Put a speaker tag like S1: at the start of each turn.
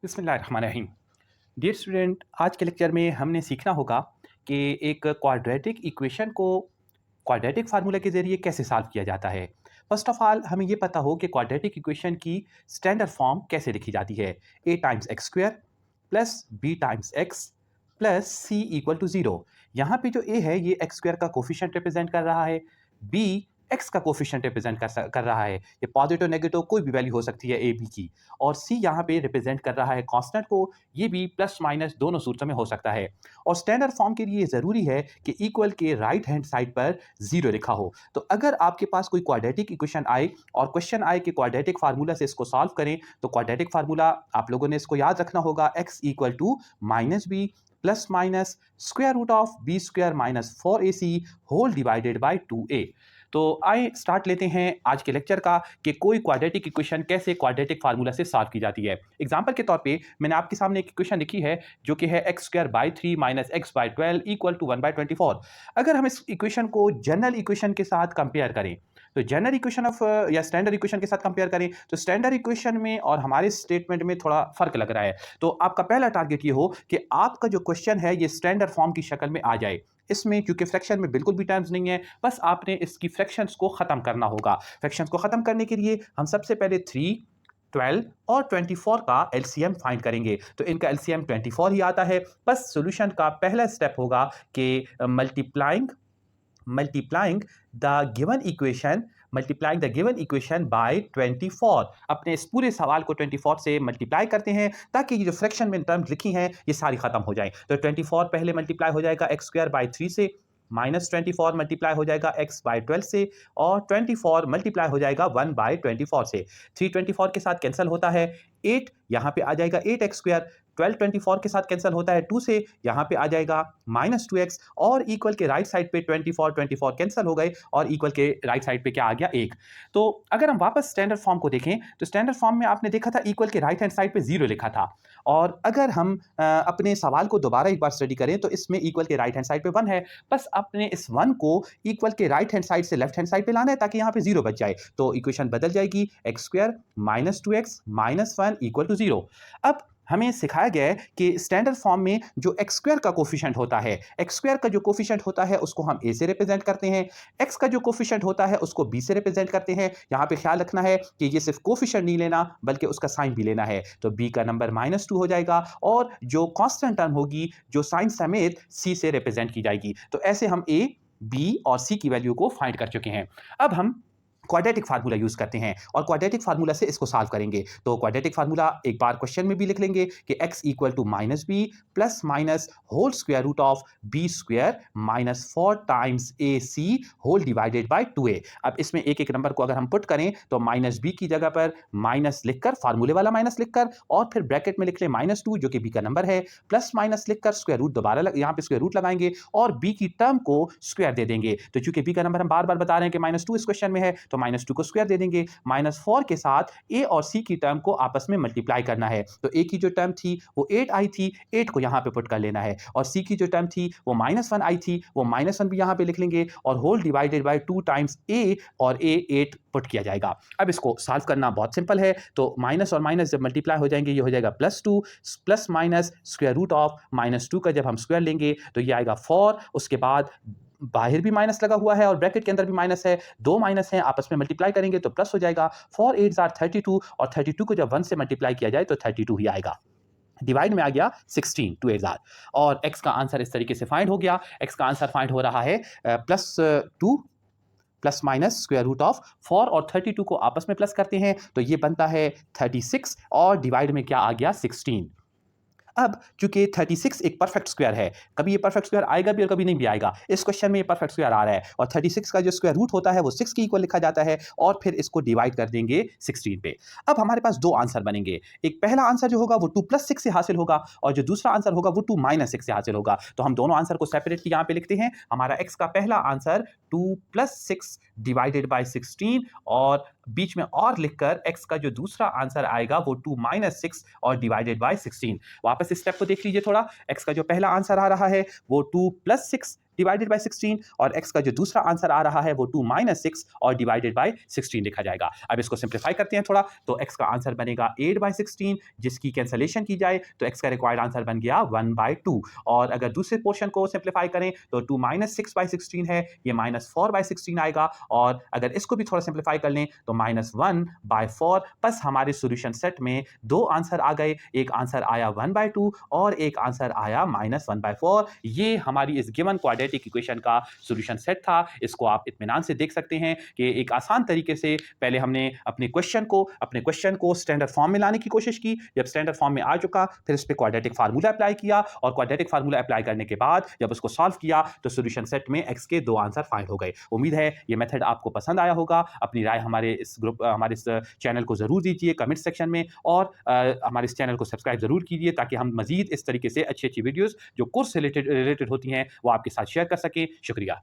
S1: बिस्मिल्लाहिर्रहमानिर्रहीम। Dear student, आज के लेक्चर में हमने सीखना होगा कि एक क्वाड्रेटिक इक्वेशन को क्वाड्रेटिक फार्मूला के ज़रिए कैसे सॉल्व किया जाता है। फर्स्ट ऑफ ऑल हमें ये पता हो कि क्वाड्रेटिक इक्वेशन की स्टैंडर्ड फॉर्म कैसे लिखी जाती है। A times X square plus B times X plus C equal to zero. यहाँ पे जो ए है ये एक्स स्क्वायर का कोफिशिएंट रिप्रेजेंट कर रहा है, बी एक्स का कोफिशिएंट रिप्रेजेंट कर रहा है। ये पॉजिटिव नेगेटिव कोई भी वैल्यू हो सकती है ए बी की। और सी यहाँ पे रिप्रेजेंट कर रहा है कांस्टेंट को, ये भी प्लस माइनस दोनों सूत्रों में हो सकता है। और स्टैंडर्ड फॉर्म के लिए ज़रूरी है कि इक्वल के राइट हैंड साइड पर जीरो लिखा हो। तो अगर आपके पास कोई क्वाड्रेटिक इक्वेशन आए और क्वेश्चन आए कि क्वाड्रेटिक फार्मूला से इसको सॉल्व करें, तो क्वाड्रेटिक फार्मूला आप लोगों ने इसको याद रखना होगा, x equal to minus b plus minus square root of b square minus four a c whole divided by two a. तो आइए स्टार्ट लेते हैं आज के लेक्चर का कि कोई क्वाड्रेटिक इक्वेशन कैसे क्वाड्रेटिक फार्मूला से सॉल्व की जाती है। एग्जांपल के तौर पे मैंने आपके सामने एक इक्वेशन लिखी है जो कि है x square by three minus x by twelve equal to one by twenty four. अगर हम इस इक्वेशन को जनरल इक्वेशन के साथ कंपेयर करें, तो जनरल इक्वेशन ऑफ या स्टैंडर्ड इक्वेशन के साथ कंपेयर करें, तो स्टैंडर्ड इक्वेशन में और हमारे स्टेटमेंट में थोड़ा फर्क लग रहा है। तो आपका पहला टारगेट ये हो कि आपका जो क्वेश्चन है ये स्टैंडर्ड फॉर्म की शक्ल में आ जाए। इसमें क्योंकि फ्रैक्शन में बिल्कुल भी टर्म्स नहीं है, बस आपने इसकी फ्रैक्शंस को ख़त्म करना होगा। फ्रैक्शंस को ख़त्म करने के लिए हम सबसे पहले 3, 12 और 24 का एलसीएम फाइंड करेंगे। तो इनका एलसीएम 24 ही आता है। बस सॉल्यूशन का पहला स्टेप होगा कि multiplying multiplying the given equation multiplying the given equation by 24। अपने इस पूरे सवाल को 24 से मल्टीप्लाई करते हैं ताकि ये जो फ्रैक्शन में टर्म्स लिखी हैं ये सारी खत्म हो जाएं। तो 24 पहले मल्टीप्लाई हो जाएगा एक्स स्क्वायर बाई थ्री से, माइनस 24 मल्टीप्लाई हो जाएगा एक्स बाई ट्वेल्व से, और 24 मल्टीप्लाई हो जाएगा 1 बाई 24 से। 3 24 के साथ कैंसिल होता है, 8 यहाँ पे आ जाएगा 8 एक्स स्क्वायर। 12 24 के साथ कैंसिल होता है 2 से, यहाँ पे आ जाएगा माइनस टू एक्स, और इक्वल के राइट साइड पे 24 24 कैंसिल हो गए और इक्वल के राइट साइड पे क्या आ गया, 1। तो अगर हम वापस स्टैंडर्ड फॉर्म को देखें, तो स्टैंडर्ड फॉर्म में आपने देखा था इक्वल के राइट हैंड साइड पे जीरो लिखा था। और अगर हम अपने सवाल को दोबारा एक बार स्टडी करें, तो इसमें इक्वल के राइट हैंड साइड पे 1 है। बस अपने इस 1 को इक्वल के राइट हैंड साइड से लेफ्ट हैंड साइड पे लाना है ताकि यहाँ पे जीरो बच जाए। तो इक्वेशन बदल जाएगी, x square minus two x minus one equal to zero. अब हमें सिखाया गया है कि स्टैंडर्ड फॉर्म में जो एक्स स्क्वायर का कोफिशिएंट होता है, एक्स स्क्वायर का जो कोफिशिएंट होता है उसको हम ए से रिप्रेजेंट करते हैं, एक्स का जो कोफिशिएंट होता है उसको बी से रिप्रेजेंट करते हैं। यहाँ पे ख्याल रखना है कि ये सिर्फ कोफिशिएंट नहीं लेना बल्कि उसका साइन भी लेना है। तो बी का नंबर माइनस टू हो जाएगा और जो कांस्टेंट टर्म होगी जो साइन समेत सी से रिप्रेजेंट की जाएगी। तो ऐसे हम ए, बी और सी की वैल्यू को फाइंड कर चुके हैं। अब हम क्वाड्रेटिक फार्मूला यूज करते हैं और क्वाड्रेटिक फार्मूला से इसको सॉल्व करेंगे। तो क्वाड्रेटिक फार्मूला एक बार क्वेश्चन में भी लिख लेंगे कि x equal to minus b plus minus whole square root of b square minus four times a c whole divided by two a. अब इसमें एक एक नंबर को अगर हम पुट करें तो माइनस बी की जगह पर माइनस लिखकर, फार्मूले वाला माइनस लिखकर, और फिर ब्रैकेट में लिख लें माइनस टू जो कि बी का नंबर है, प्लस माइनस लिखकर स्क्वायर रूट दोबारा यहाँ पे स्क्वायर रूट लगाएंगे और बी की टर्म को स्क्वायर दे देंगे। तो चूंकि बी का नंबर हम बार बार बता रहे हैं कि माइनस टू इस क्वेश्चन में है, तो माइनस टू को स्क्वायर दे देंगे। माइनस फोर के साथ ए और सी की टर्म को आपस में मल्टीप्लाई करना है। तो ए की जो टर्म थी वो 8 आई थी, 8 को यहां पे पुट कर लेना है, और सी की जो टर्म थी वो माइनस वन आई थी, वो माइनस वन भी यहां पे लिख लेंगे, और होल डिवाइडेड बाय 2 टाइम्स ए, और ए 8 पुट किया जाएगा। अब इसको सॉल्व करना बहुत सिंपल है। तो माइनस और माइनस जब मल्टीप्लाई हो जाएंगे ये हो जाएगा plus two, plus minus square root of minus two का जब हम स्क्वायर लेंगे तो ये आएगा 4। उसके बाद बाहर भी माइनस लगा हुआ है और ब्रैकेट के अंदर भी माइनस है, दो माइनस हैं, आपस में मल्टीप्लाई करेंगे तो प्लस हो जाएगा। 4 8 आर 32, और 32 को जब 1 से मल्टीप्लाई किया जाए तो 32 ही आएगा। डिवाइड में आ गया 16, 2 8 आर, और x का आंसर इस तरीके से फाइंड हो गया। x का आंसर फाइंड हो रहा है plus two plus minus square root of 4 और 32 को आपस में प्लस करते हैं तो ये बनता है 36, और डिवाइड में क्या आ गया, 16। अब चूंकि 36 एक परफेक्ट स्क्वायर है, कभी ये परफेक्ट स्क्वायर आएगा भी और कभी नहीं भी आएगा। इस क्वेश्चन में ये परफेक्ट स्क्वायर आ रहा है, और 36 का जो स्क्वायर रूट होता है वो 6 के इक्वल लिखा जाता है, और फिर इसको डिवाइड कर देंगे 16 पे। अब हमारे पास दो आंसर बनेंगे। एक पहला आंसर जो होगा वो 2 प्लस 6 से हासिल होगा, और जो दूसरा आंसर होगा वो 2 माइनस 6 से हासिल होगा। तो हम दोनों आंसर को सेपरेटली यहाँ पे लिखते हैं। हमारा x का पहला आंसर 2 प्लस 6 डिवाइडेड बाई 16, और बीच में और लिखकर x का जो दूसरा आंसर आएगा वो 2 माइनस 6 और डिवाइडेड बाई 16। वापस इस स्टेप को देख लीजिए थोड़ा। x का जो पहला आंसर आ रहा है वो 2 प्लस 6 डिवाइडेड बाय 16 और x का जो दूसरा आंसर आ रहा है वो 2 माइनस 6 और डिवाइडेड बाय 16 लिखा जाएगा। अब इसको सिंप्लीफाई करते हैं थोड़ा, तो x का आंसर बनेगा 8 बाय 16, जिसकी कैंसलेशन की जाए तो x का रिक्वायर्ड आंसर बन गया 1 बाय 2। और अगर दूसरे पोर्शन को सिंप्लीफाई करें तो 2 माइनस 6 बाय 16 है, ये माइनस 4 बाय 16 आएगा। और अगर इसको भी थोड़ा सिंप्लीफाई कर लें तो माइनस 1 बाय 4, बस हमारे सॉल्यूशन सेट में दो आंसर आ गए, एक आंसर आया 1 बाय 2 और एक आंसर आया माइनस 1 बाय 4। ये हमारी इस गिवन क्वाड्रेटिक इक्वेशन का सॉल्यूशन सेट था। इसको आप इत्मीनान से देख सकते हैं कि एक आसान तरीके से पहले हमने अपने क्वेश्चन को स्टैंडर्ड फॉर्म में लाने की कोशिश की। जब स्टैंडर्ड फॉर्म में आ चुका, फिर इस पे क्वाड्रेटिक फार्मूला अप्लाई किया और क्वाड्रेटिक फार्मूला अप्लाई करने के बाद जब उसको सॉल्व किया तो सॉल्यूशन सेट में x के दो आंसर फाइंड हो गए। उम्मीद है ये मेथड आपको पसंद आया होगा। अपनी राय हमारे इस चैनल को ज़रूर दीजिए कमेंट सेक्शन में, और हमारे इस चैनल को सब्सक्राइब ज़रूर कीजिए ताकि हम मज़ीद इस तरीके से अच्छी-अच्छी वीडियोज़ जो कोर्स से रिलेटेड होती हैं वो आपके साथ शेयर कर सकें। शुक्रिया।